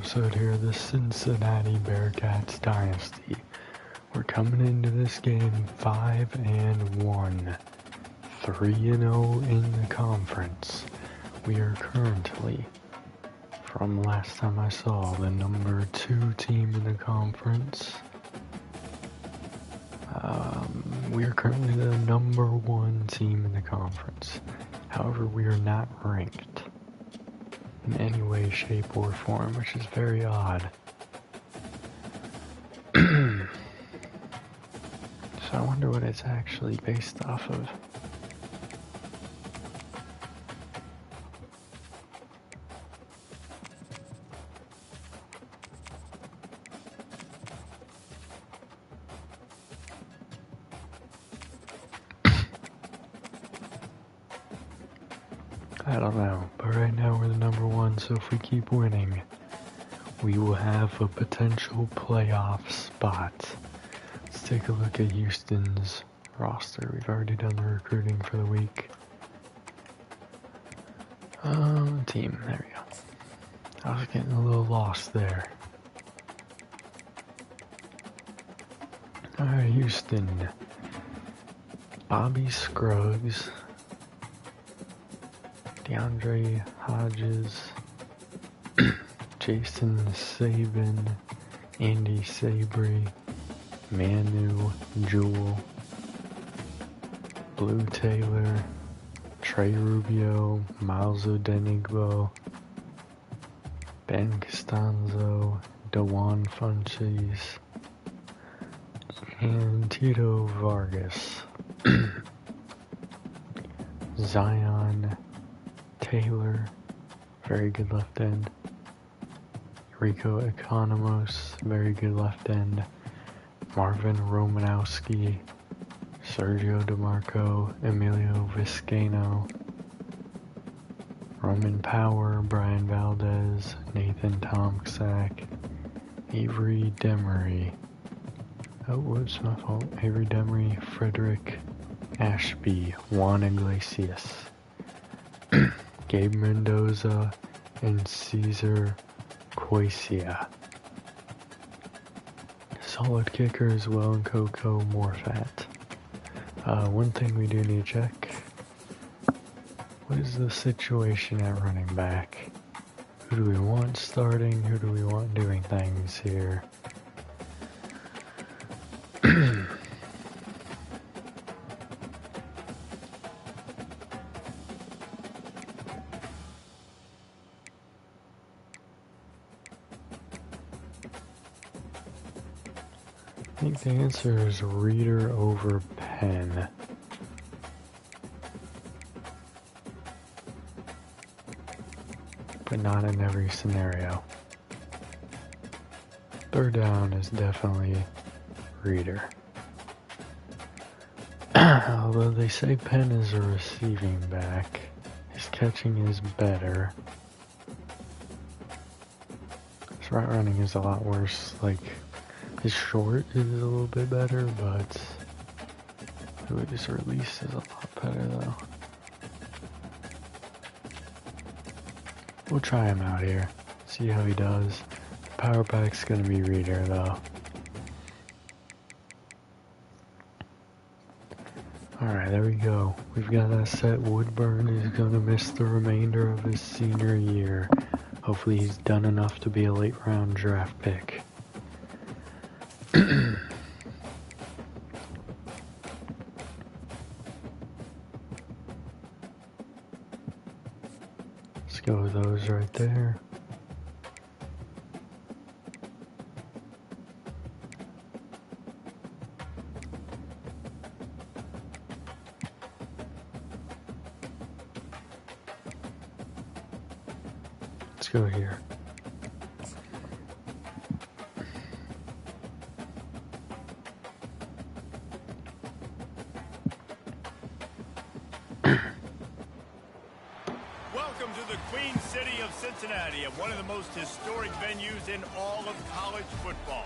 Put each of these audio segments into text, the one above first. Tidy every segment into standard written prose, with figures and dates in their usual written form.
episode here of the Cincinnati Bearcats Dynasty. We're coming into this game 5-1, 3-0 in the conference. We are currently, from last time I saw, the number 2 team in the conference. We are currently the number 1 team in the conference. However, we are not ranked in any way, shape, or form, which is very odd. So I wonder what it's actually based off of. I don't know, but right now we're the number 1, so if we keep winning, we will have a potential playoff spot. Let's take a look at Houston's roster. We've already done the recruiting for the week. Team, there we go. I was getting a little lost there. Alright, Houston. Bobby Scruggs. DeAndre Hodges, Jason Sabin, Andy Sabry, Manu Jewell, Blue Taylor, Trey Rubio, Miles Odenigbo, Ben Costanzo, DeJuan Funches, and Tito Vargas. Zion Taylor, very good left end. Rico Economos, very good left end. Marvin Romanowski, Sergio DeMarco, Emilio Vizcaino, Roman Power, Brian Valdez, Nathan Tomczak, Avery Demery. Oh, whoops, my fault. Avery Demery, Frederick Ashby, Juan Iglesias. Gabe Mendoza and Cesar Coisia. Solid kicker as well, and Coco Morfat. One thing we do need to check. What is the situation at running back? Who do we want starting? Who do we want doing things here? I think the answer is reader over pen. But not in every scenario. Third down is definitely reader. Although they say Penn is a receiving back, his catching is better. His route running is a lot worse. Like, his short is a little bit better, but his release is a lot better though. We'll try him out here, see how he does. Power back's gonna be reader though. Alright, there we go. We've got a set. Woodburn is gonna miss the remainder of his senior year. Hopefully he's done enough to be a late round draft pick. Let's go with those right there. Let's go here. Welcome to the Queen City of Cincinnati, and one of the most historic venues in all of college football.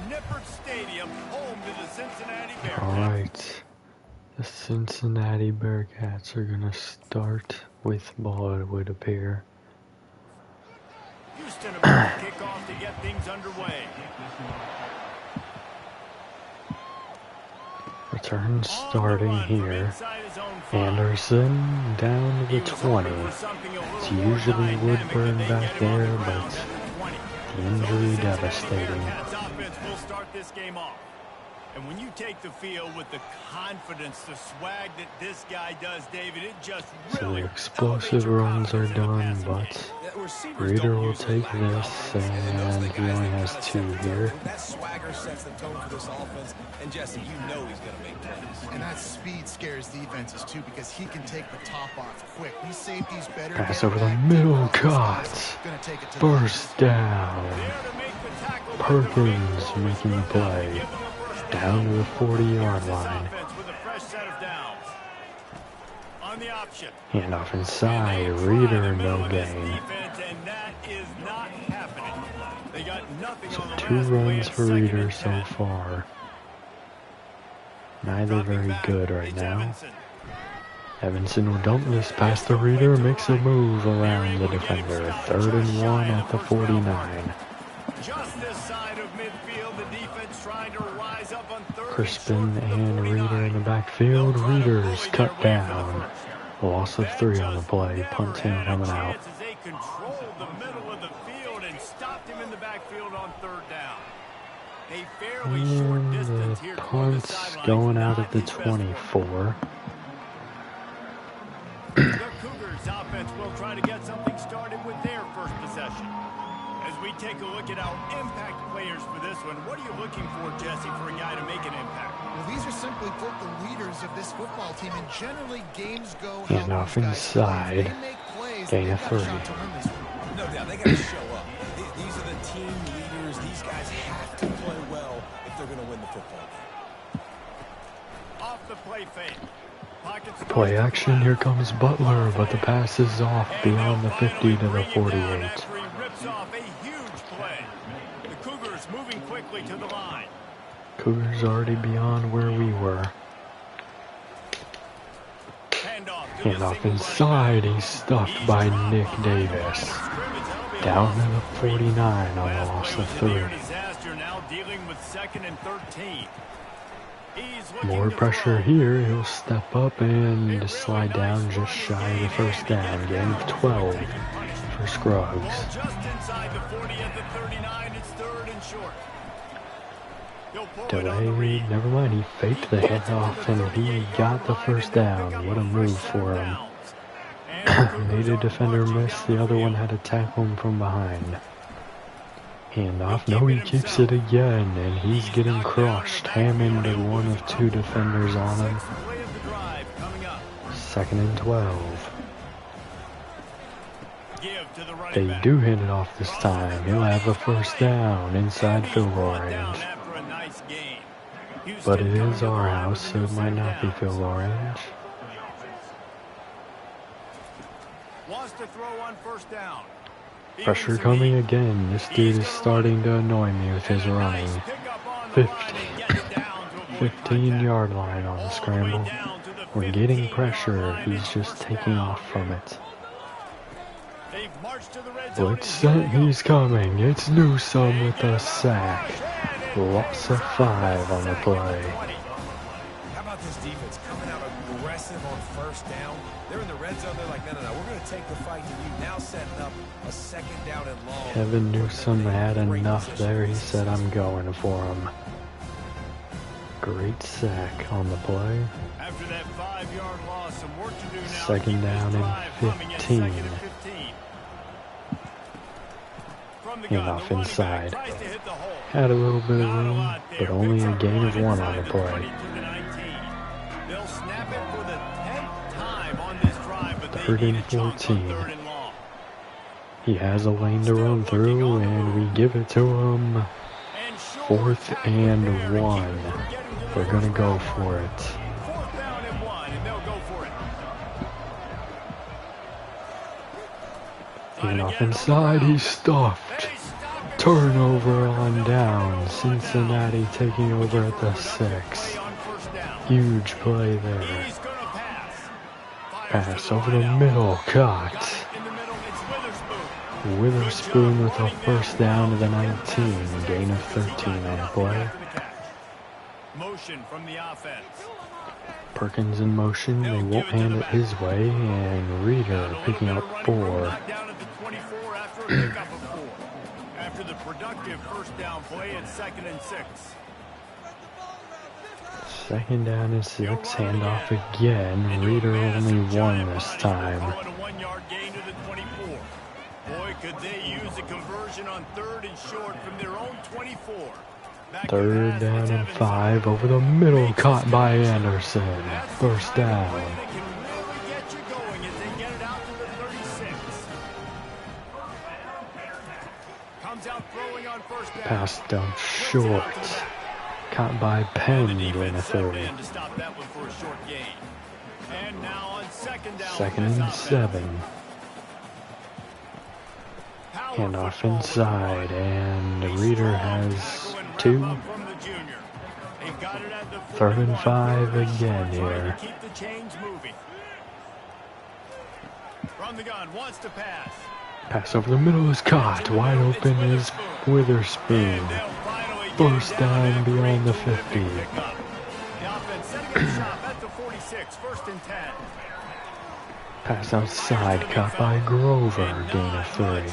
Nippert Stadium, home to the Cincinnati Bearcats. Alright, the Cincinnati Bearcats are going to start with ball, it would appear. Houston about to kick off the get things underway. Return starting here. Anderson down to the 20. It's usually Woodburn back there, but the injury devastating. Will start this game off. And when you take the field with the confidence, the swag that this guy does, David, it just really... So the explosive runs are done, but Reader will take this, and he only has 2 here. That swagger sets the tone for this offense, and Jesse, you know he's going to make plays. And that speed scares defenses, too, because he can take the top off quick. These safeties better... Pass over the middle, caught. First down. Perkins making the play. Down to the 40-yard line. Handoff inside. Reader, no gain. So 2 runs for Reader so far. Neither very good right now. Evanson will dump this past the Reader, makes a move around the defender. 3rd and 1 at the 49. Just this side of midfield, the defense trying to rise up on 3rd. Crispin and Reader in the backfield. Reader's cut down. Loss of 3 on the play. Punt team coming out. They controlled the middle of the field and stopped him in the backfield on 3rd down. A fairly short distance here. Punt's going out at the 24. The Cougars offense will try to get something started with their first possession. As we take a look at our impact players for this one, what are you looking for, Jesse, for a guy to make an impact? Well, these are simply put the leaders of this football team, and generally games go... Handoff inside. Gain of 3. No doubt, they got to show up. These are the team leaders. These guys have to play well if they're going to win the football game. Off the play fake. Play action, here comes Butler, but the pass is off beyond the 50 to the 48. Cougars already beyond where we were. Handoff inside, he's stuffed by Nick Davis. Down to the 49 on the loss of 3. More pressure here, he'll step up and slide down just shy of the first down. Gain of 12 for Scruggs. Just inside the 40 at the 39, it's 3rd and short. Delay, never mind, he faked the handoff and he got the first down. What a move for him. Made a defender miss, the other one had to tackle him from behind. Handoff, no, he keeps it again, and he's getting crushed. Hammond to 1 of 2 defenders on him. 2nd and 12. They do hand it off this time. He'll have a first down inside field goal range. But it is our house, so it might not be field goal range. Wants to throw on 1st down. Pressure coming again. This dude is starting to annoy me with his running. 15-yard line on the scramble. We're getting pressure. He's just taking off from it. Blitz set, he's coming. It's Newsome with a sack. Loss of 5 on the play. How about this defense coming out aggressive on 1st down? They're in the red zone. They're like, no, we're going to take the fight to you. Now setting up a 2nd down and long. Kevin Newsome had enough there. He said, I'm going for him. Great sack on the play. After that 5-yard loss, some work to do now. 2nd down and 15. Handoff inside. Had a little bit of room, but only a gain of 1 on the play. 3rd and 14. He has a lane to run through, and we give it to him. 4th and 1. We're going to go for it. Handoff inside, he's stuffed. Turnover on down. Cincinnati taking over at the 6. Huge play there. Pass over the middle, caught. Witherspoon with a first down to the 19, gain of 13 on the play. Motion from the offense. Perkins in motion, they won't hand it his way, and Reeder picking up 4. After the productive first down play at 2nd and 6. 2nd down and 6, handoff again. Reeder only 1 this time. A 1-yard gain to the 24. Boy, could they use a conversion on 3rd and short from their own 24. 3rd down and 5 over the middle, caught by Anderson. First down. Pass down short. Caught by Penn, gain of 3. 2nd and 7. Handoff inside, and Reeder has 2. 3rd and 5 again here. Pass over the middle is caught. Wide open is Witherspoon. First down beyond the 50. Pass outside, caught by Grover, gain of 3.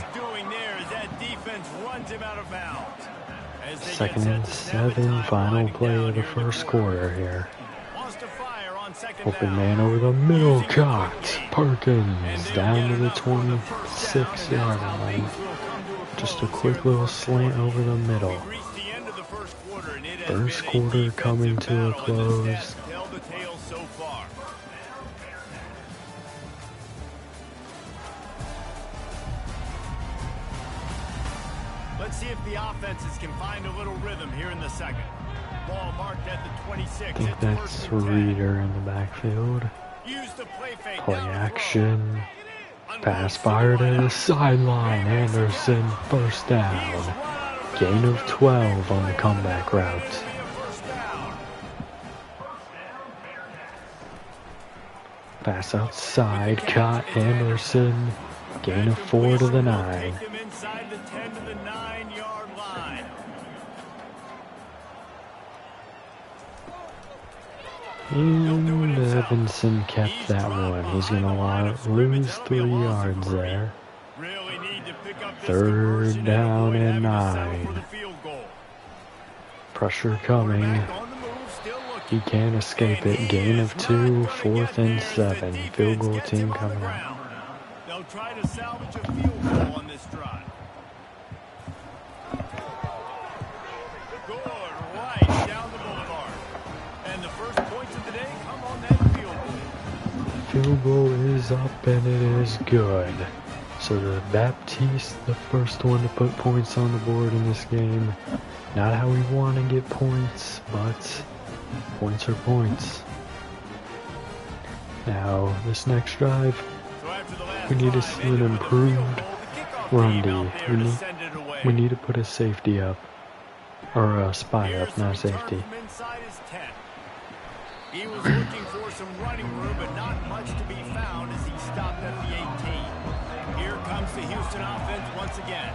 2nd and 7, final play of the first quarter here. Open man over the middle, caught. Perkins down to the 26-yard line. Just a quick little slant over the middle. First quarter coming to a close. Let's see if the offenses can find a little rhythm here in the second. Ball marked at the 26. I think that's Reeder in the backfield. Play action. Pass fired at the sideline. Anderson, first down. Gain of 12 on the comeback route. Pass outside, caught Anderson. Gain of 4 to the 9. And Evanson kept that one. He's going to lose 3 yards there. 3rd down and 9. Pressure coming. He can't escape it. Gain of 2, 4th and 7. Field goal team coming out. They'll try to salvage a field goal on this drive. Good right down the boulevard. And the first points of the day come on that field goal. Field goal is up and it is good. So the Baptiste, the first one to put points on the board in this game. Not how we want to get points, but points are points. Now, this next drive, we need to see an improved run D. We need to put a safety up. Or a spy up, not a safety. He was looking for some running room, but not much to be found as he stopped at the 18. Here comes the Houston offense once again.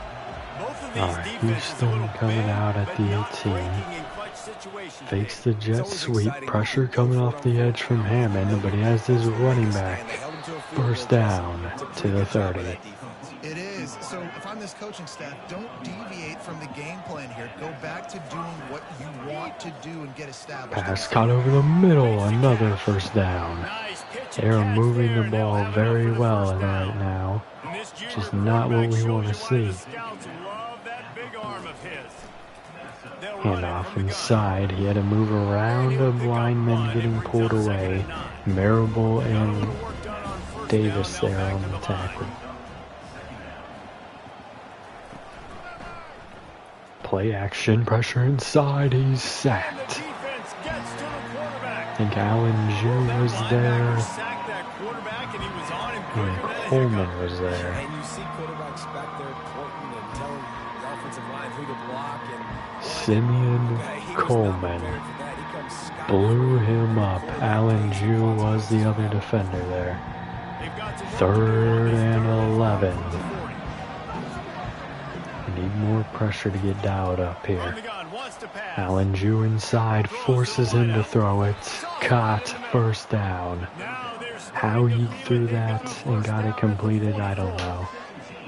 Both of these Houston coming out at the 18. Fakes the jet sweep. Pressure coming off the edge from Hammond, but he has his running back. First down to the 30. It is. So if I'm this coaching staff, don't deviate from the game plan here. Go back to doing what you want to do and get established. Pass caught over the middle. Another first down. They're moving the ball very well right now. Just not what we want to see. Handoff inside. He had to move around a lineman getting pulled away. Marable and Davis there on the tackle. Play action, pressure inside. He's sacked. I think Allen Jew was there. And Coleman was there. And you see quarterbacks back there pointing and telling the offensive line who to block. And Simeon Coleman blew him up. Allen Jew was the other defender there. 3rd and 11. Need more pressure to get dialed up On here. the gun, wants to pass. Allen Jew inside, forces him to throw it. Caught, first down. Now they're How starting he to feel threw it. Here that comes and first got down it at the completed, I 24. don't know.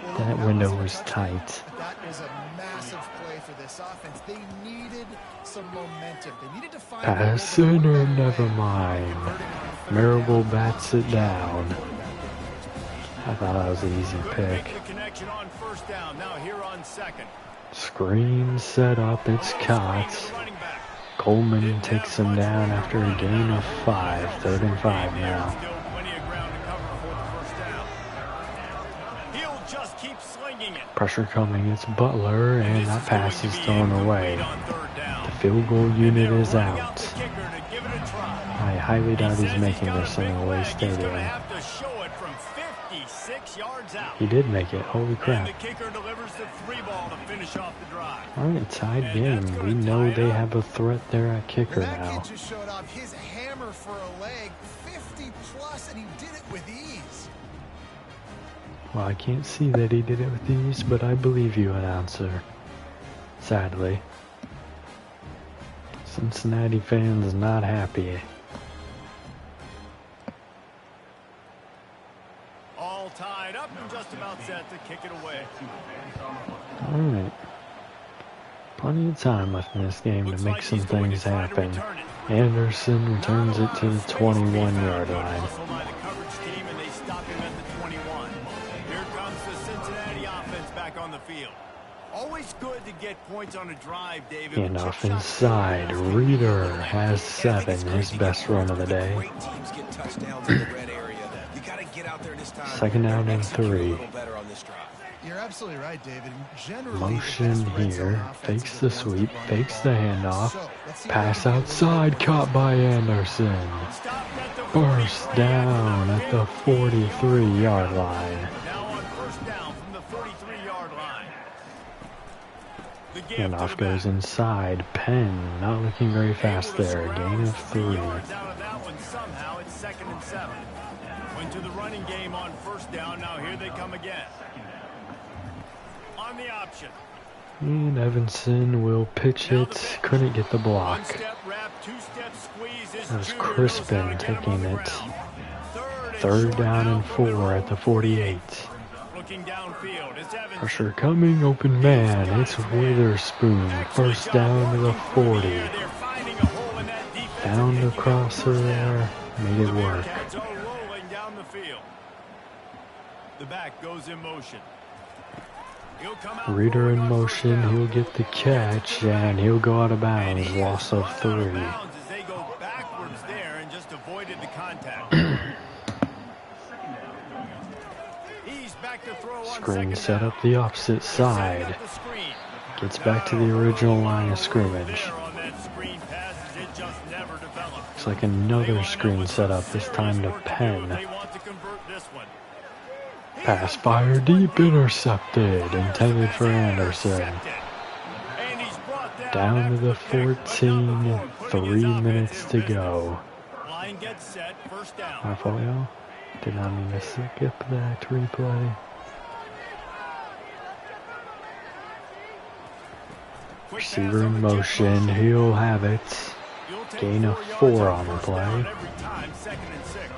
Well, That look, window that was a touchdown. tight. That was a massive play for this offense. They needed some momentum. They needed to find Pass center, never mind. Marable bats it down. I thought that was an easy pick. The connection on first down. Now here on second. Screen set up, it's caught. Coleman takes him down after a gain of 5. 3rd and 5 now. Still plenty of ground to cover for the first down. He'll just keep slinging it. Pressure coming, it's Butler, and that pass is thrown away. On third down. The field goal unit is Running out. the kicker to give it a try. I highly doubt he's Says making got a this in big a away leg. He's gonna stadium. have to show it from 56 yards out. He did make it, holy And crap. the kicker delivers the 3 ball to finish off the drive. Alright, tied game. We know they have a threat there at kicker That now. kid just showed off his hammer for a leg, 50 plus, and he did it with ease. Well, I can't see that he did it with ease, but I believe you, announcer. Sadly. Cincinnati fans not happy. All tied up and just about set to kick it away. Alright. Plenty of time left in this game to make some things happen. Anderson returns it to the 21-yard line. Hustle by the coverage team, and they stop him at the 21. Here comes the Cincinnati offense back on the field. Always good to get points on a drive, David. And off inside, Reader has 7, his best run of the day. Great teams get touchdowns in the red area. You got to get out there this time. 2nd down and Execute a 3. little better on this drive. You're absolutely right, David. Generally, Motion here, fakes the sweep, fakes the handoff, pass outside, caught by Anderson. First down at the 43-yard line. Now on first down from the 43-yard line. The give And to off the goes back. inside. Penn not looking very fast there. Gain of 3. Yards out of that one somehow. It's 2nd and 7. Went to the running game on first down. Now here they come again. On the option. And Evanson will pitch it. Couldn't get the block. One-step wrap, two-step squeeze. Is That was Junior Crispin knows how to get him on taking the it. ground. 3rd down and 4 at the 48. Looking downfield. It's Evans. Pressure coming, open man. It's Witherspoon. First down to the 40. They're finding a hole in that defensive Down the kick. crosser there. Made it work. Bearcats are rolling down the field. The back goes in motion. He'll come out Reader in throwing on motion. first down. He'll get the catch and he'll go out of And bounds. he Loss is of run out 3. bounds as they go backwards there and just avoided the contact. He's back to throw on Screen second set down. up the opposite Setting side. up the screen. Gets back to the original line of scrimmage. There on that screen pass as it just never developed. Looks like another screen set up, this time to Penn. They want to convert this one. Pass fire deep, intercepted. Intended for Anderson. And he's brought Down to the after the kick, but 14. not before putting 3 his offense minutes in to business. go. Line gets set, first down. My fault, y'all. Did not mean to skip that replay. Quick pass Receiver on in the motion. tip He'll have it. You'll take Gain of 4 4 yards on the first play. down every time, 2nd and 6.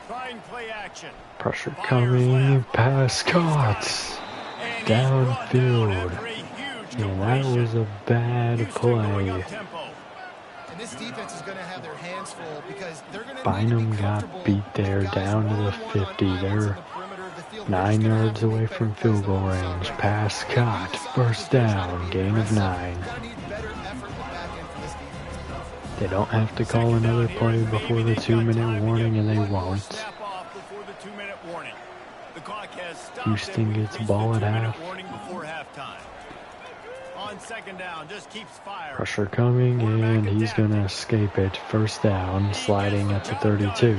Trying play action. Pressure coming. Pass caught. And he's brought down Downfield. after a huge And that completion. was a bad Houston going play. up tempo. And this defense is going to have their hands full because they're going to Bynum got beat there down to the 50. They're 9 yards away from field goal range. Pass caught. First down. Gain of 9. They don't have to call another play before the 2-minute warning, and they won't. Houston gets ball at half. On second down, just keeps firing. Pressure coming, and he's going to escape it. First down, sliding at the 32.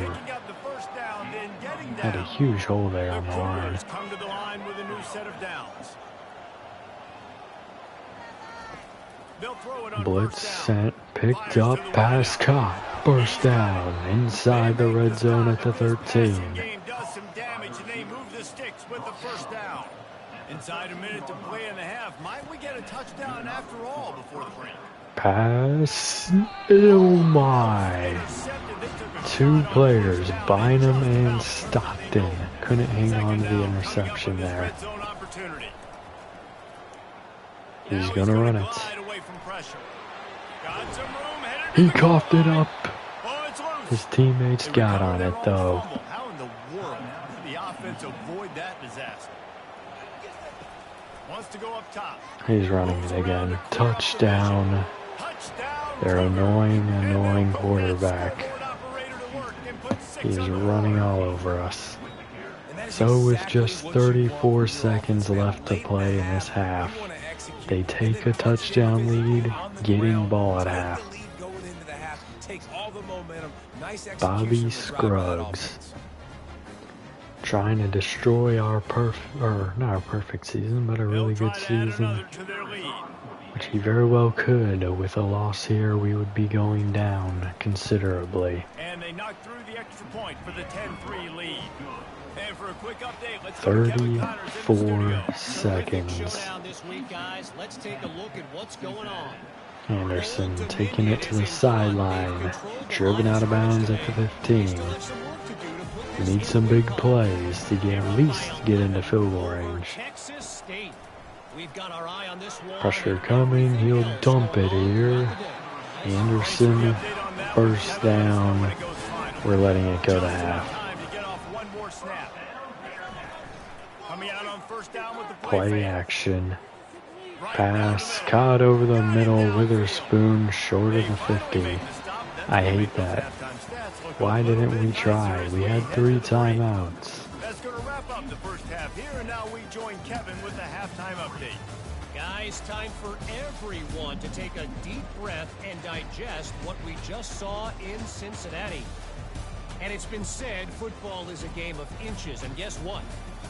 Had a huge hole there on the line. Come to the line with a new set of downs. They'll throw it on Blitz first down. sent, picked up, pass caught. First down inside the red zone at the 13. Game does some damage and they move the sticks with the first down. Inside a minute to play in the half. Might we get a touchdown after all before the break? Pass. Oh my. Two players, Bynum and Stockton, couldn't hang on to the interception there. He's gonna run it. He coughed it up. His teammates got on it though. How in the world did the offense avoid that disaster? Wants to go up top. He's running it again. Touchdown. Their annoying quarterback. He's running all over us. So with just 34 seconds left to play in this half, they take a touchdown lead, getting ball at half. Bobby Scruggs trying to destroy our not our perfect season, but a really good season, which he very well could. With a loss here, we would be going down considerably. And they knocked through the extra point for the 10-3 lead. And for a quick update, let's 34 seconds. Let's take a look at what's going on. Anderson taking it to the sideline, driven out of bounds at the 15. We need some big plays to at least get into field goal range. Pressure coming, he'll dump it here. Anderson, first down. We're letting it go to half. Play action. Pass, caught over the middle, Witherspoon, short of the 50. I hate that. Why didn't we try? We had 3 timeouts. That's going to wrap up the first half here, and now we join Kevin with the halftime update. Guys, time for everyone to take a deep breath and digest what we just saw in Cincinnati. And it's been said football is a game of inches, and guess what?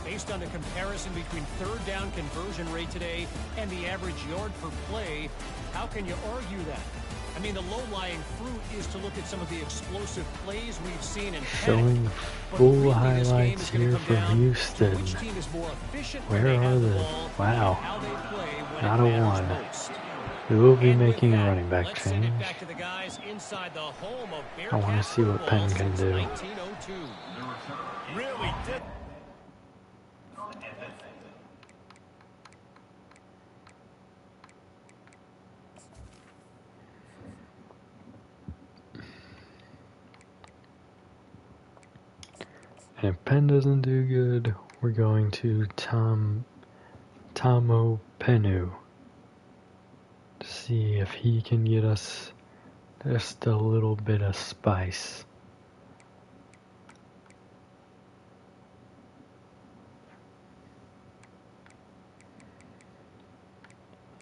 Based on the comparison between third down conversion rate today and the average yard per play, how can you argue that? I mean, the low-lying fruit is to look at some of the explosive plays we've seen in showing full highlights here from Houston. Where are the... Wow. Not a one. We will be making a running back change. I want to see what Penn can do. Really did. And if Penn doesn't do good, we're going to Tomo Penu to see if he can get us just a little bit of spice.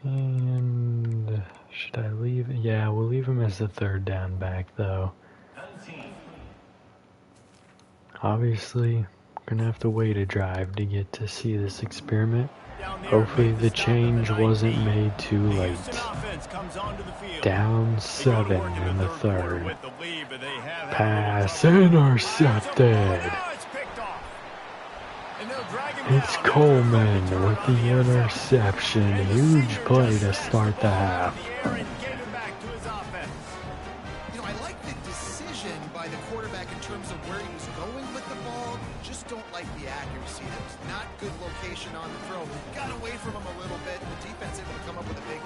And should I leave? Yeah, we'll leave him as the third down back though. Obviously, we're gonna have to wait a drive to get to see this experiment. Hopefully the change wasn't made too late. Down 7 in the third. Pass intercepted. It's Coleman with the interception. Huge play to start the half. On the throw, got away from him a little bit, and the defense able to come up with a big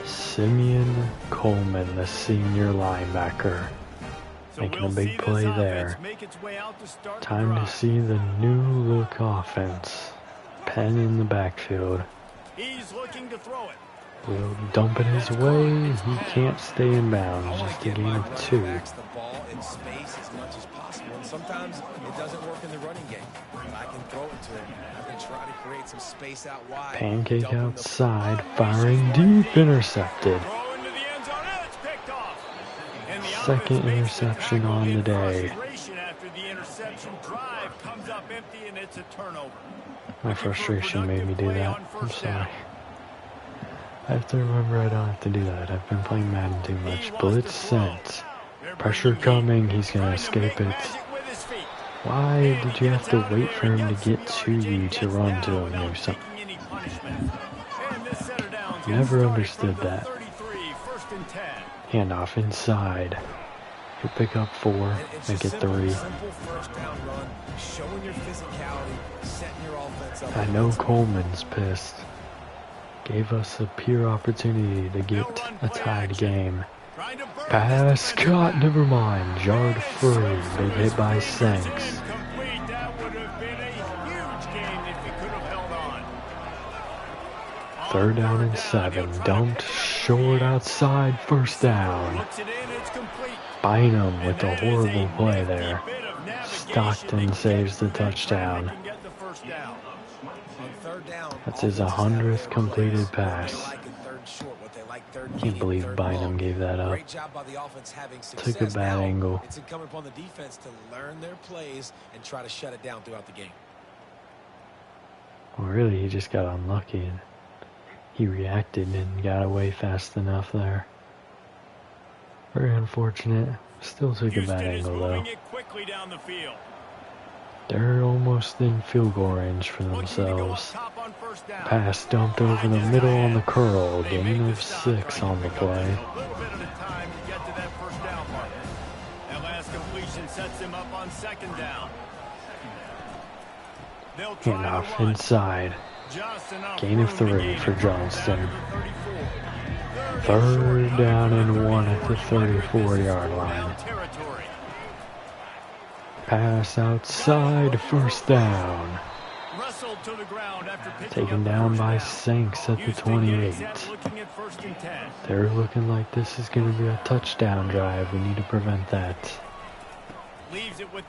hit. Simeon Coleman, the senior linebacker, making a big play there. Time to see the new look offense. Penn in the backfield. He's looking to throw it. We'll dump it his way. He can't stay in bounds. Just a gain of 2. Sometimes it doesn't work in the running game. I can throw it to him. I can try to create some space out wide. Pancake outside, firing deep, intercepted. Second interception on the day. My frustration made me do that. I'm sorry. I have to remember I don't have to do that. I've been playing Madden too much. Blitz sent. Pressure coming. He's going to escape it. Why did you have to wait for him to get to you to run to him or something? Never understood that. Handoff inside. He'll pick up 4, make it 3. I know Coleman's pissed. Gave us a pure opportunity to get a tied game. Pass caught, never mind. Yard free. Big hit by Sanks. Third down and 7. Dumped short outside. First down. Bynum with a horrible play there. Stockton saves the touchdown. That's his 100th completed pass. Can't believe Bynum gave that up. Took a bad angle. It's incumbent upon the defense to learn their plays and try to shut it down throughout the game. Well, really, he just got unlucky. And he reacted and got away fast enough there. Very unfortunate. Still took a bad angle though. They're almost in field goal range for themselves. Pass dumped over the middle on the curl. Gain of 6 on the play. Handoff inside. Gain of 3 for Johnston. Third down and 1 at the 34-yard line. Pass outside, first down. Taken down by Sanks at the 28. They're looking like this is going to be a touchdown drive. We need to prevent that.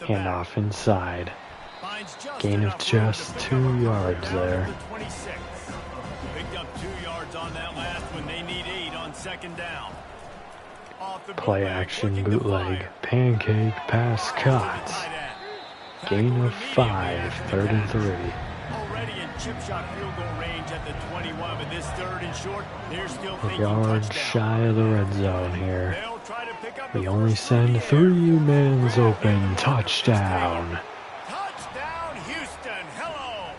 Handoff inside. Gain of just 2 yards there. Picked up 2 yards on that last one. They need 8 on second down. Play action bootleg. Pancake pass caught. Gain of 5. Third and 3. Already in chip shot field goal range at the 21, but this third and short, they're still thinking a yard touchdown. shy of the red zone here. We only send 3 men's open. Touchdown. Touchdown, Houston. Hello.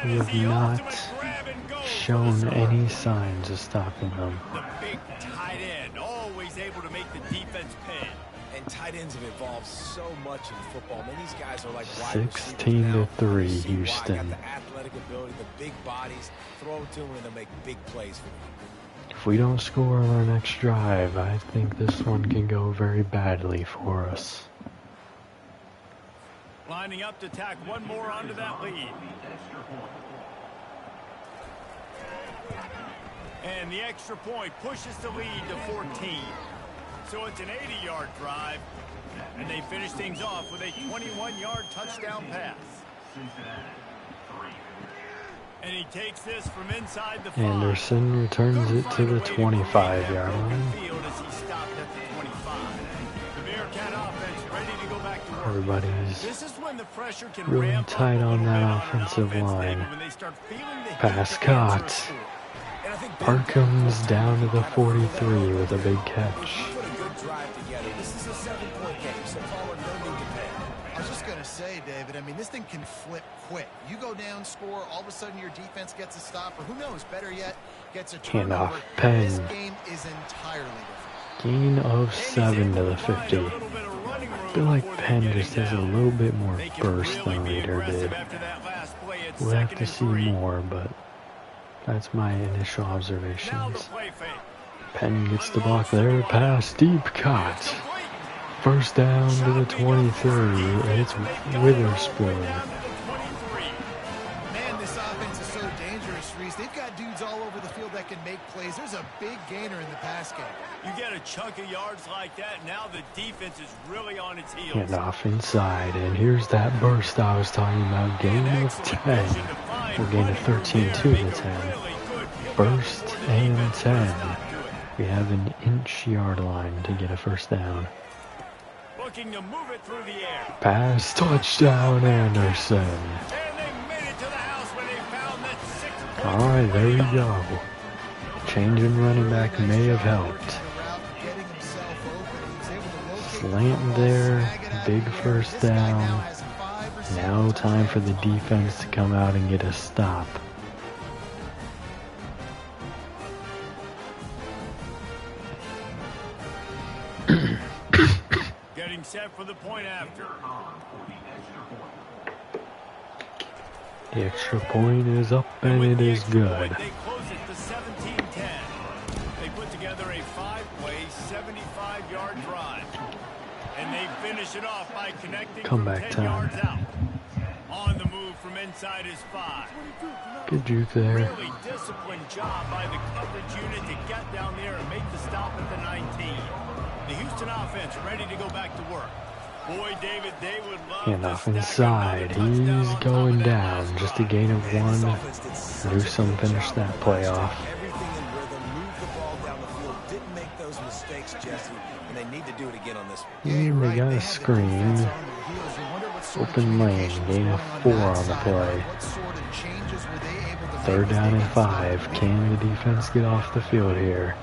We have not shown any signs of stopping them. The big tight end, always able to make the defense pay. And tight ends have evolved so much in football. Man, these guys are like wide 16-3, Houston. Got the athletic ability, the big bodies, throw to them and they'll make big plays for you. If we don't score on our next drive, I think this one can go very badly for us. Lining up to tack one more onto that lead. And the extra point pushes the lead to 14. So it's an 80-yard drive. And they finish things off with a 21-yard touchdown pass. And he takes this from inside the 5. Anderson returns it to the 25-yard line. Everybody's really tight on that offensive line. Pass caught. Parkham's down to the 43 with a big catch. I was just going to say, David, I mean, this thing can flip quick. You go down, score, all of a sudden your defense gets a stop, or who knows, better yet, gets a turnover. Handoff, Penn. This game is entirely different. Gain of 7 to the 50. I feel like Penn just has a little bit more burst than Reader did. We'll have to see more, but that's my initial observations. Penn gets the block there. Pass deep cut. First down to the 23. It's Witherspoon. Man, this offense is so dangerous, Reese. They've got dudes all over the field that can make plays. There's a big gainer in the pass game. You get a chunk of yards like that, now the defense is really on its heels. And off inside, and here's that burst I was talking about. Gain of 10. We'll gain a 13 to the 10. First and 10. We have an inch-yard line to get a first down. Looking to move it through the air. Pass, touchdown, Anderson. And they made it to the house when they found that 6th. All right, there we go. Changing running back may have helped. Slant there, big first down. Now time for the defense to come out and get a stop. Getting set for the point after. The extra point is up and it is good. They close it to 17-10. They put together a 5-play, 75-yard drive. And they finish it off by connecting from 10 yards out. On the move from inside his 5. Good juke there. Really disciplined job by the coverage unit to get down there and make the stop at the 19. The Houston offense ready to go back to work. Boy, David, they would love And off inside, he's going down. Just a gain of 1. Newsome finished that play off. Everything in rhythm, move the ball down the field, didn't make those mistakes, Jesse, and they need to do it again on this one. And they got a screen. Open lane, gain of 4 on the play. 3rd down and 5. Can the defense get off the field here?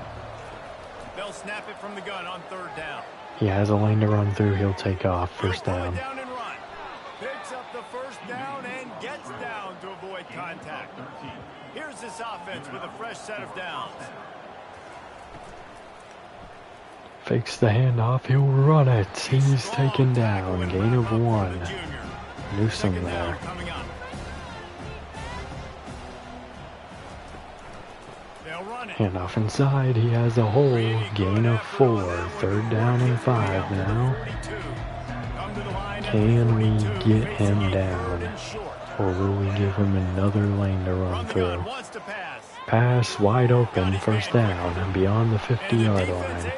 They'll snap it from the gun on 3rd down. He has a lane to run through. He'll take off. First down. Down and run. Picks up the first down and gets down to avoid contact. Here's this offense with a fresh set of downs. Fakes the handoff. He'll run it. He's taken down. Gain of 1. Newsome there. Handoff inside. He has a hole. Gain of 4. 3rd down and 5 now. Can we get him down? Or will we give him another lane to run through? Pass wide open. First down. Beyond the 50-yard line.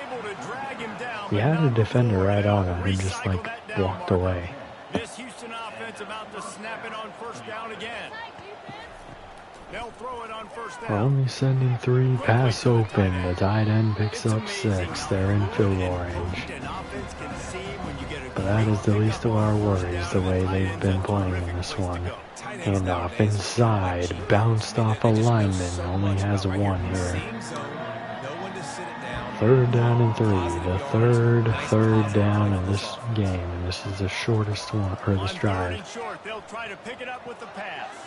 He had a defender right on him who just like walked away. This Houston offense about to snap it on 1st down again. They'll throw it on 1st down. Only sending 3, pass open. The tight end picks up 6. They're in field goal range. But that is the least of our worries, the way they've been playing in this one. Handoff inside, bounced off a lineman. Only has 1 here. 3rd down and 3. The third down in this game, and this is the shortest one, or this drive.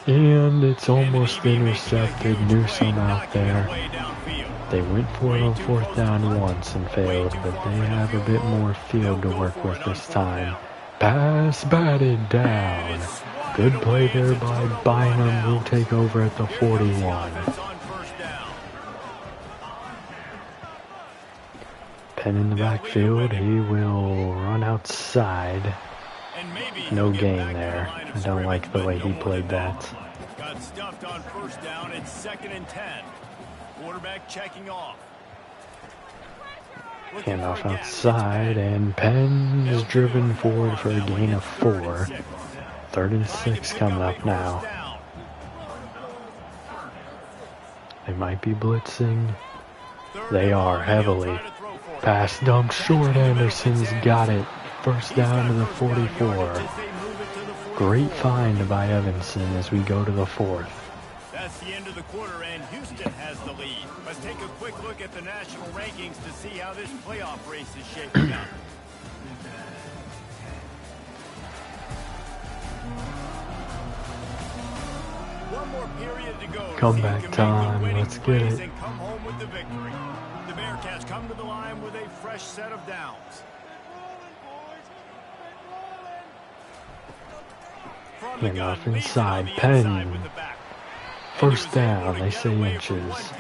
And it's almost intercepted. Newsome out there. They went for it on 4th down once and failed, but they have a bit more field to work with this time. Pass batted down. Good play there by Bynum. Will take over at the 41. Penn in the backfield. He will run outside. No gain there. I don't like the way he played that. Got stuffed on 1st down. It's 2nd and 10. Quarterback checking off. Handoff outside, and Penn is driven forward for a gain of 4. 3rd and 6 coming up now. They might be blitzing. They are heavily. Pass dump short. Anderson's got it. 1st down to the 44. Great find by Evanson as we go to the 4th. That's the end of the quarter, and Houston has the lead. Let's take a quick look at the national rankings to see how this playoff race is shaping up. One more period to go. Comeback time. Let's get it. And come home with the victory. The Bearcats come to the line with a fresh set of downs. Handoff inside. Penn. 1st down. They say inches.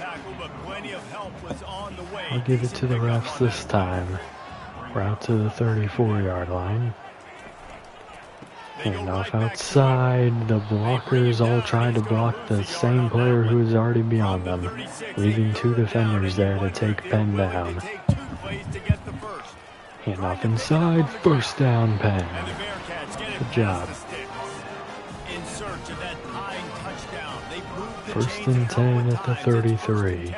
I'll give it to the refs this time. We're out to the 34-yard line. Handoff outside. The blockers all trying to block the same player who's already beyond them, leaving 2 defenders there to take Penn down. Handoff inside. 1st down, Penn. Good job. 1st and 10 at the 33.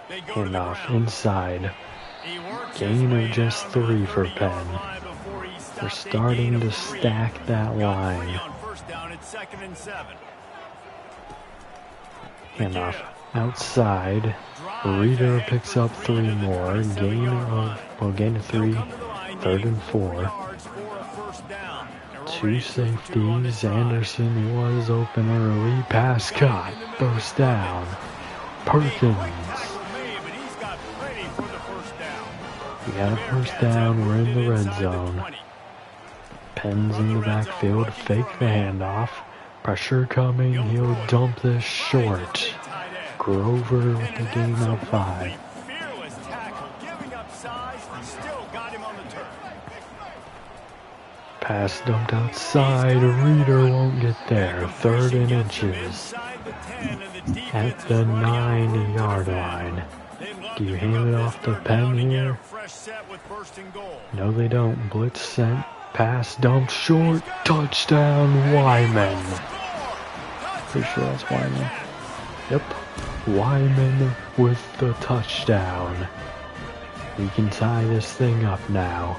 Handoff inside. Gain of just 3 for Penn. They're starting to stack that line. Handoff outside. Reader picks up 3 more. Gain of 3. 3rd and 4. 2 safeties. Anderson was open early. Pass caught. First down. Perkins. We got a first down. We're in the red zone. Penn's in the backfield. Fake the handoff. Pressure coming. He'll dump this short. Grover with the gain of 5. Pass dumped outside. Reader won't get there. 3rd and inches. At the 9-yard line. Do you hand it off to Penn here? No, they don't. Blitz sent. Pass dumped short. Touchdown, Wyman. Pretty sure that's Wyman. Yep. Wyman with the touchdown. We can tie this thing up now.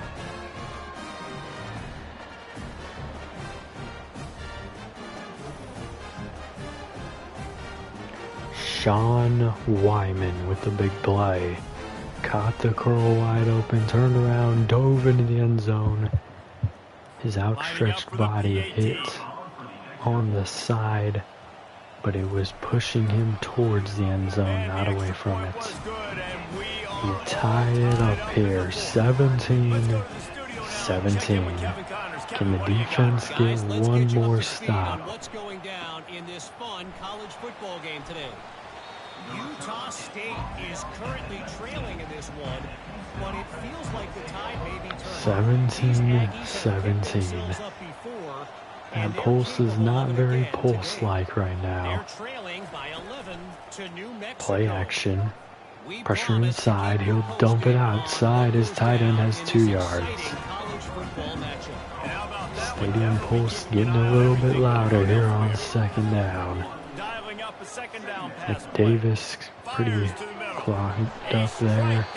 Sean Wyman with the big play. Caught the curl wide open, turned around, dove into the end zone. His outstretched body hit on the side, but it was pushing him towards the end zone, not away from it. He tied it up here, 17-17. Can the defense get one more stop? What's going down in this fun college football game today? Utah State is currently trailing in this one, but it feels like the tide may be turning. 17-17. That pulse is not very pulse-like right now. Play action. Pressure inside. He'll dump it outside. His tight end has 2 yards. Stadium pulse getting a little bit louder here on 2nd down. Davis pretty clogged up there.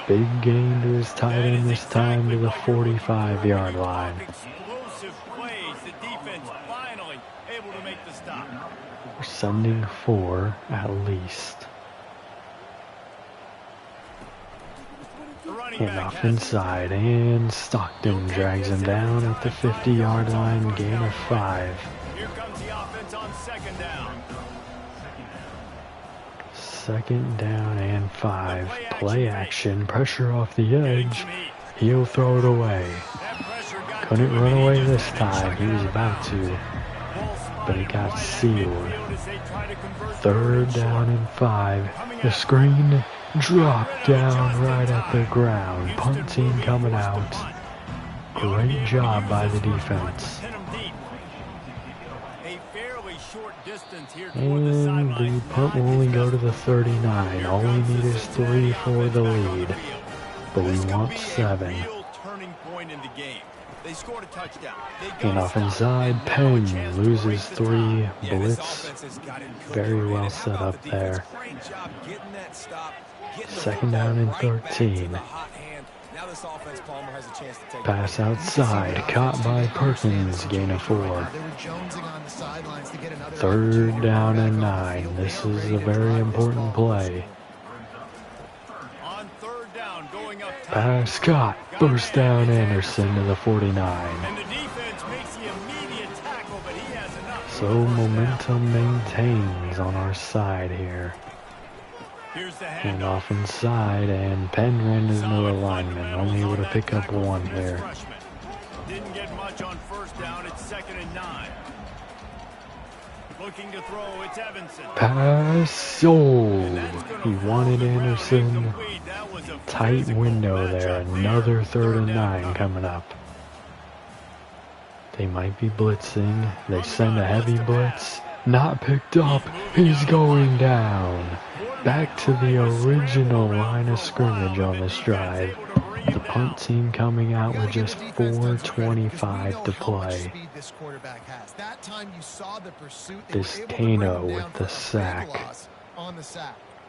Big gain to his tight end this time to the 45-yard line. We're sending 4 at least. Handoff inside, and Stockton drags him down at the 50-yard line, gain of 5. Here comes the offense on 2nd down. 2nd down and 5. Play action, pressure off the edge. He'll throw it away. Couldn't run away this time. He was about to, but it got sealed. 3rd down and 5. The screen dropped down right at the ground. Punt team coming out. Great job by the defense. And the punt will only go to the 39. All we need is 3 for the lead. But we want 7. And off inside, Penn loses 3. Blitz. Very well set up there. 2nd down and 13. Pass outside, caught by Perkins, gain of 4. 3rd down and 9. This is a very important play. Pass caught, 1st down Anderson to the 49. So momentum maintains on our side here. And off inside, and Penn ran into the lineman, only able to pick up 1 here. Didn't get much on 1st down, it's 2nd and 9. Looking to throw, it's Evanson. Pass, oh, he wanted Anderson. Tight window there, another 3rd and 9 coming up. They might be blitzing, they send a heavy blitz. Not picked up, he's going down. Back to the original line of scrimmage on this drive. The punt team coming out with just 4:25 to play. Biscano with the sack.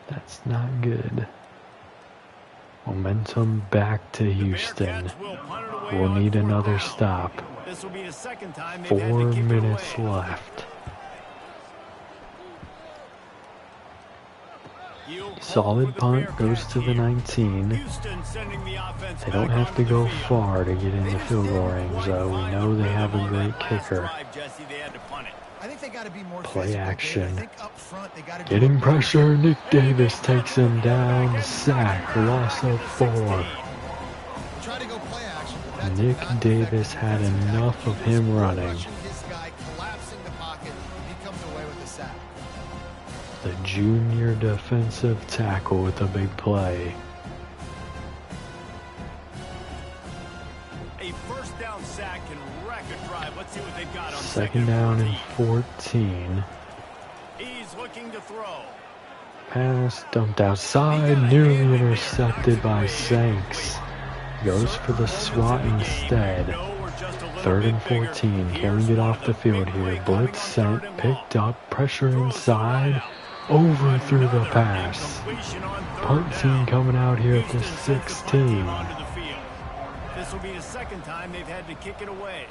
That's not good. Momentum back to Houston. We'll need another stop. 4 minutes left. Solid punt, goes to the 19. They don't have to go far to get into field goal range, though. We know they have a great kicker. Play action. Getting pressure. Nick Davis takes him down. Sack. Loss of 4. Nick Davis had enough of him running. The junior defensive tackle with a big play. A first down sack can wreck a drive. Let's see what they've got on second down and 14. He's looking to throw. Pass dumped outside, nearly intercepted by Sanks. Goes for the swat instead. 3rd and 14. Can we get off the field here? Blitz sent, picked up, pressure inside. Overthrew the pass. Punt team coming out here at the 16. This will be the second time they've had to kick it away.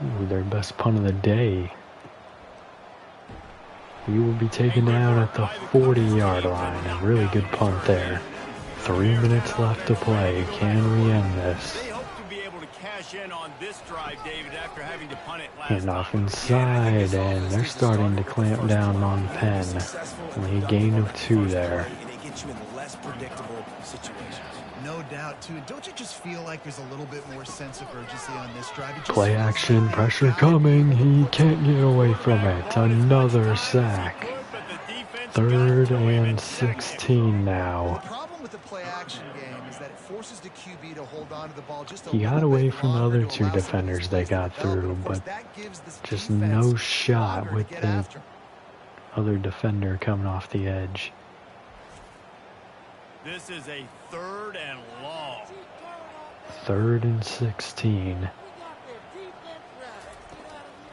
Ooh, their best punt of the day. We will be taken down at the 40-yard line. A really good punt there. 3 minutes left to play. Can we end this? They hope to be able to cash in on this drive, David, after having to punt it last And off inside, and they're starting to clamp down on Penn. Only a gain of 2 there. No doubt, too. Don't you just feel like there's a little bit more sense of urgency on this drive? Play action, pressure coming. He can't get away from it. Another sack. 3rd and 16 now. The problem with the play action game is that it forces the QB to hold on to the ball just a He got little away bit from the longer other to 2 allow some defenders they got space to develop. through, Of course, but that gives this just defense no shot longer with to get the after. other defender coming off the edge. This is a 3rd and long. 3rd and 16.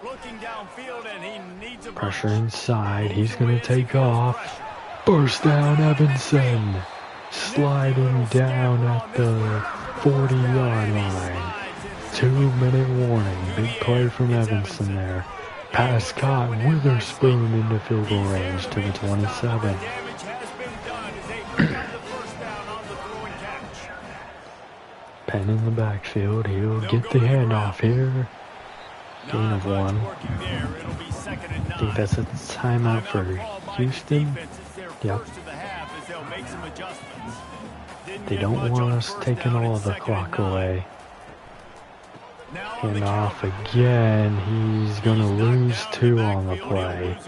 Looking downfield, and he needs a Pressure bunch. inside. He's going to take off. Burst down Evanson. Sliding down at the 40-yard line. 2-minute warning. Big play from Evanson there. Pass caught. Witherspoon into field goal range to the 27. Damage has been done as they pick up the first down on the throw and catch. Penn in the backfield. He'll get the handoff here. Gain of 1. I think that's a timeout for Houston. Yep. They don't want us taking all of the clock away. Handoff again. He's going to lose 2 on the play.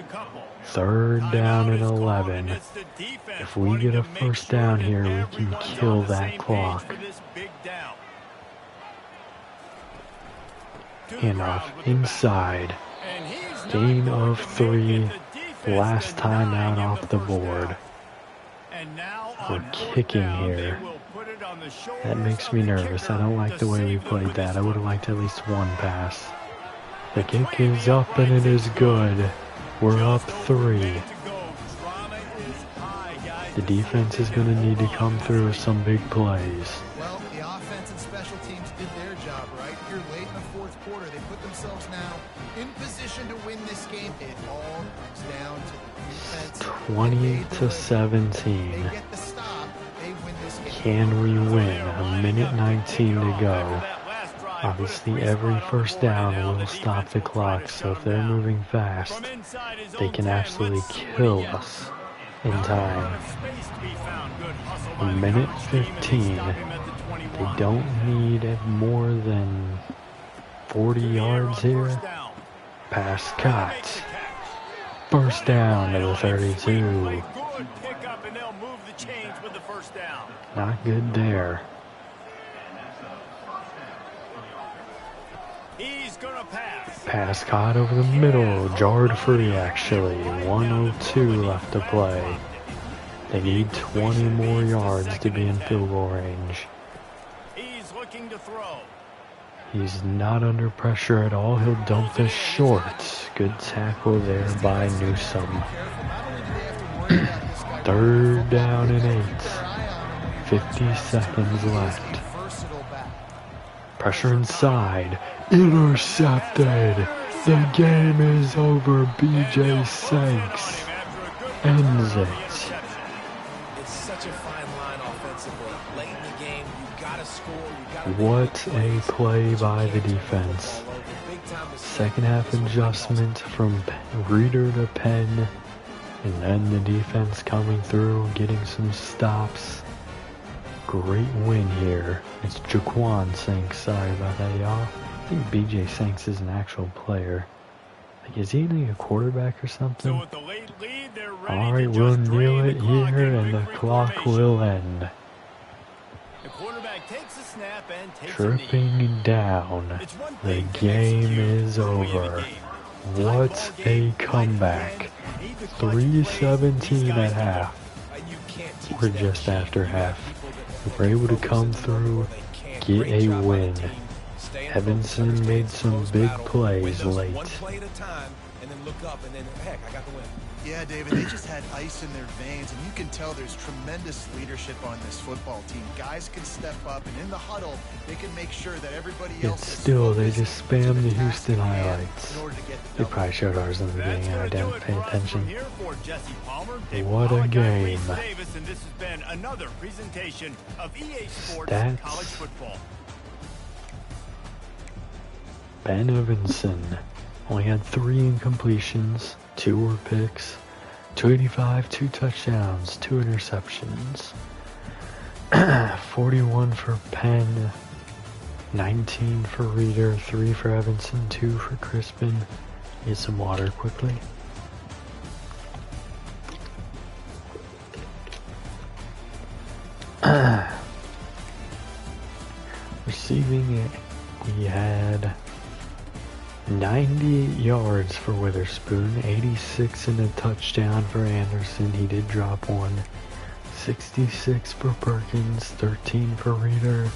3rd down and 11. If we get a first down here, we can kill that clock. Handoff inside. Gain of 3. Last time out off the board. We're kicking here. That makes me nervous. I don't like the way we played that. I would have liked at least 1 pass. The kick is up and it is good. We're up 3. The defense is going to need to come through with some big plays. Well, the offense and special teams did their job, right? Here late in the 4th quarter, they put themselves now in position to win this game. It all comes down to the defense. 20 to 17. They get the stop. They win this game. Can we win? A minute 19 to go. Obviously, every first down will stop the clock, so if they're moving fast, they can absolutely kill us in time. A minute 15. They don't need more than 40 yards here. Pass cut. First down to the 32. Not good there. Pass caught over the middle. Jarred free, actually. 1:02 left to play. They need 20 more yards to be in field goal range. He's looking to throw. He's not under pressure at all. He'll dump this short. Good tackle there by Newsome. 3rd down and 8. 50 seconds left. Pressure inside. Intercepted. The game is over. BJ Sanks ends it. such a fine line offensively. Late in the game, you got to score. You got to. What a play by the defense. Second half adjustment from Reader to Penn, and then the defense coming through, getting some stops. Great win here. It's Jaquan Sanks. Sorry about that, y'all. I think BJ Sanks is an actual player. Like, is he a quarterback or something? So with the late lead, they're ready Alright, to we'll just kneel drain it the clock here, in and the victory clock formation. will end. The quarterback takes a snap and takes a Tripping knee. down. It's one The thing to game execute is early in the over. game. What Tight ball a game, comeback. right at the end. Need the clutch plays. 3:17 These at guys half. You can't teach We're that just cheat. after You got half. people that We were able to focus come in the through, moment where they can. get Great a job by the win. team. Staying Evanson focused, understanding made it's a some close big battle. plays Win those late. one play at a time, and then look up, and then, heck, I got the win. Yeah, David, they just had ice in their veins, and you can tell there's tremendous leadership on this football team. Guys can step up, and in the huddle, they can make sure that everybody Yet else is still, they focused just to spam the task Houston at hand highlights. in order to get the They double. probably showed ours in the That's beginning, and I gonna do didn't it pay for us from attention. here for Jesse Palmer, Dave What a Pollock, I'm game. Reese Davis, and this has been another presentation of EA Sports Stats. College Football. Ben Evanson only had 3 incompletions, 2 were picks, 285, 2 touchdowns, 2 interceptions. 41 for Penn, 19 for Reader, 3 for Evanson, 2 for Crispin. Get some water quickly. Receiving it, we had 98 yards for Witherspoon, 86 and a touchdown for Anderson. He did drop one. 66 for Perkins, 13 for Reader,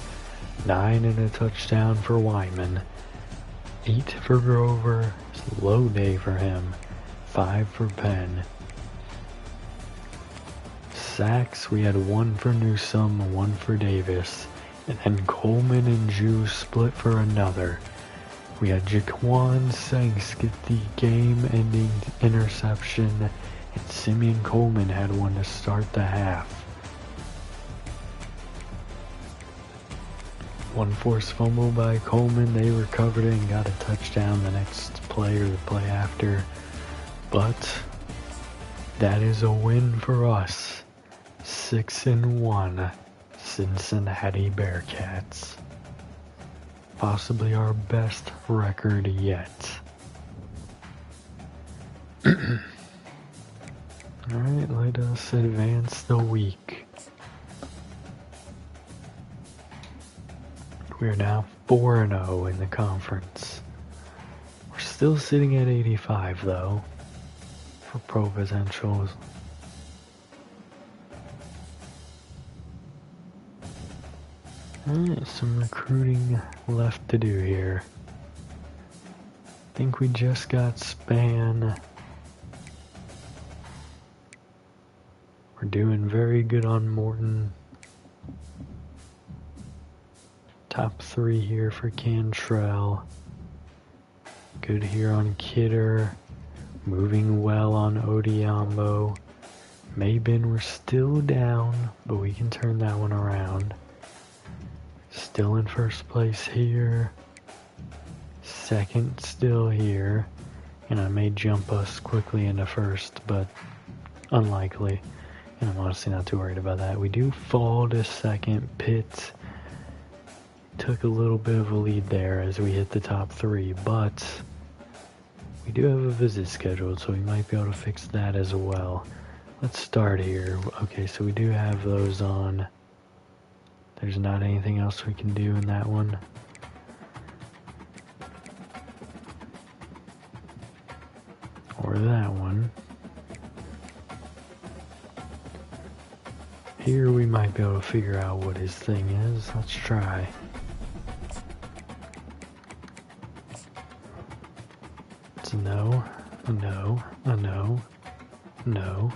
9 and a touchdown for Wyman. 8 for Grover, slow day for him. 5 for Penn. Sacks, we had 1 for Newsome, 1 for Davis. And then Coleman and Jew split for another. We had Jaquan Sanks get the game-ending interception, and Simeon Coleman had one to start the half. 1 forced fumble by Coleman. They recovered it and got a touchdown the next play or the play after. But that is a win for us. 6-1, Cincinnati Bearcats. Possibly our best record yet. Alright, let us advance the week. We are now 4-0 in the conference. We're still sitting at 85 though, for pro potentials. Alright, some recruiting left to do here. I think we just got Span. We're doing very good on Morton. Top 3 here for Cantrell. Good here on Kidder. Moving well on Odiambo. Mabin, we're still down, but we can turn that one around. Still in first place here. Second still here. And I may jump us quickly into first, but unlikely. And I'm honestly not too worried about that. We do fall to second. Pitt took a little bit of a lead there as we hit the top 3, but we do have a visit scheduled, so we might be able to fix that as well. Let's start here. Okay, so we do have those on. There's not anything else we can do in that one. Or that one. Here we might be able to figure out what his thing is. Let's try. It's a no, a no, a no, no,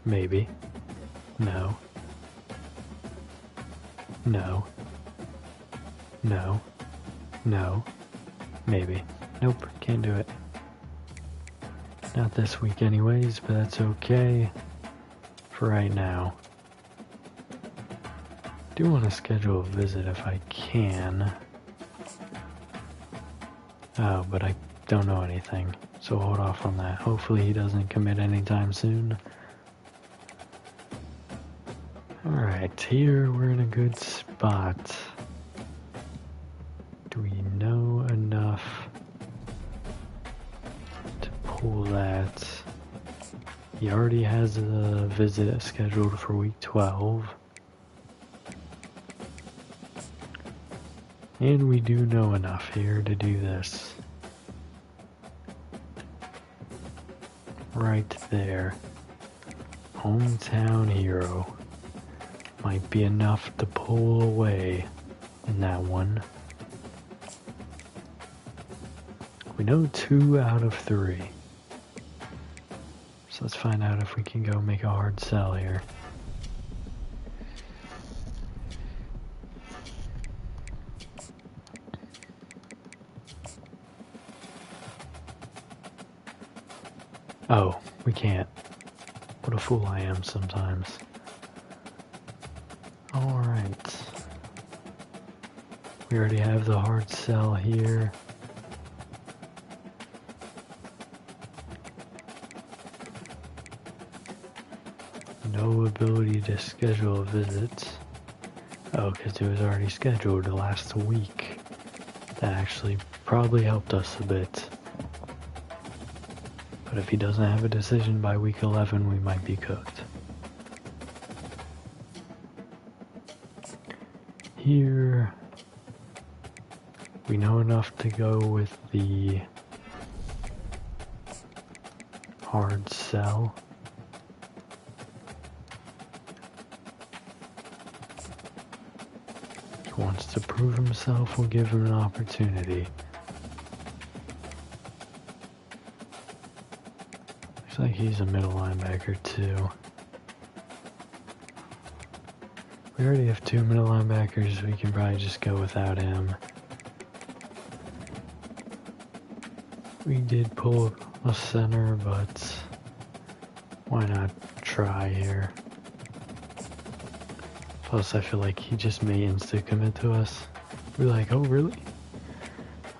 maybe, no, no, no, no, maybe. Nope, can't do it. Not this week anyways, but that's okay for right now. do want to schedule a visit if I can. Oh, but I don't know anything, so hold off on that. Hopefully he doesn't commit anytime soon. Alright, here we're in a good spot. Do we know enough to pull that? He already has a visit scheduled for week 12. And we do know enough here to do this. Right there. Hometown hero. Might be enough to pull away in that one. We know 2 out of 3. So let's find out if we can go make a hard sell here. Oh, we can't. What a fool I am sometimes. Alright. We already have the hard sell here. No ability to schedule a visit. Oh, because it was already scheduled last week. That actually probably helped us a bit. But if he doesn't have a decision by week 11, we might be cooked. Here, we know enough to go with the hard sell. He wants to prove himself, we'll give him an opportunity. Looks like he's a middle linebacker too. We already have 2 middle linebackers, we can probably just go without him. We did pull a center, but why not try here? Plus I feel like he just may insta-commit to us. We're like, oh really?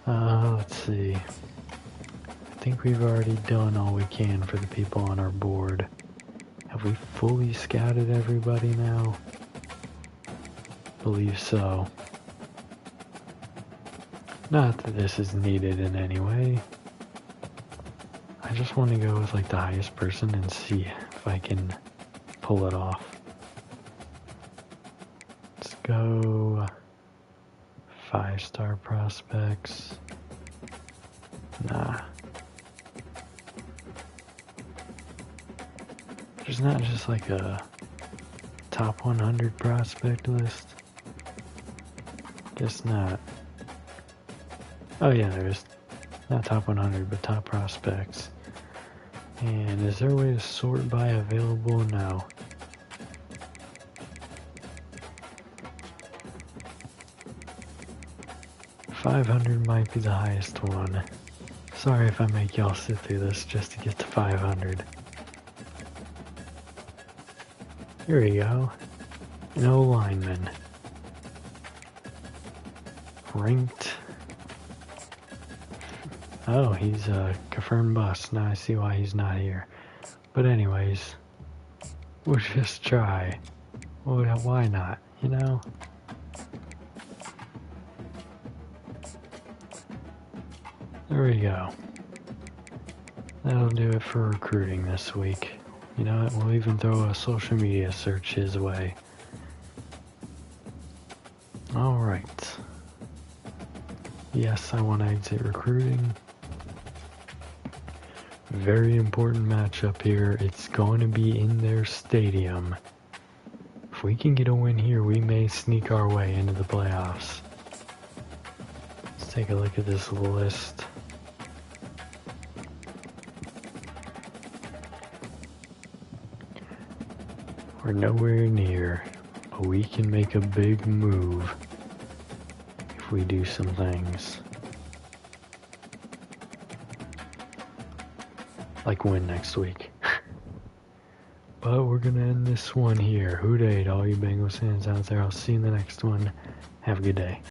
Let's see. I think we've already done all we can for the people on our board. Have we fully scouted everybody now? Believe so. Not that this is needed in any way. I just want to go with like the highest person and see if I can pull it off. Let's go 5-star prospects. Nah. There's not just like a top 100 prospect list. Guess not. Oh yeah, there's not top 100, but top prospects. And is there a way to sort by available? No. $500 might be the highest one. Sorry if I make y'all sit through this just to get to 500. Here we go. No lineman. Ranked. Oh, he's a confirmed bust. Now I see why he's not here. But anyways, we'll just try. Well, why not, you know? There we go. That'll do it for recruiting this week. You know what, we'll even throw a social media search his way. Alright. Yes, I want to exit recruiting. Very important matchup here. It's going to be in their stadium. If we can get a win here, we may sneak our way into the playoffs. Let's take a look at this list. We're nowhere near, but we can make a big move if we do some things. Like win next week. But we're going to end this one here. Hoot 8, all you Bengals fans out there. I'll see you in the next one. Have a good day.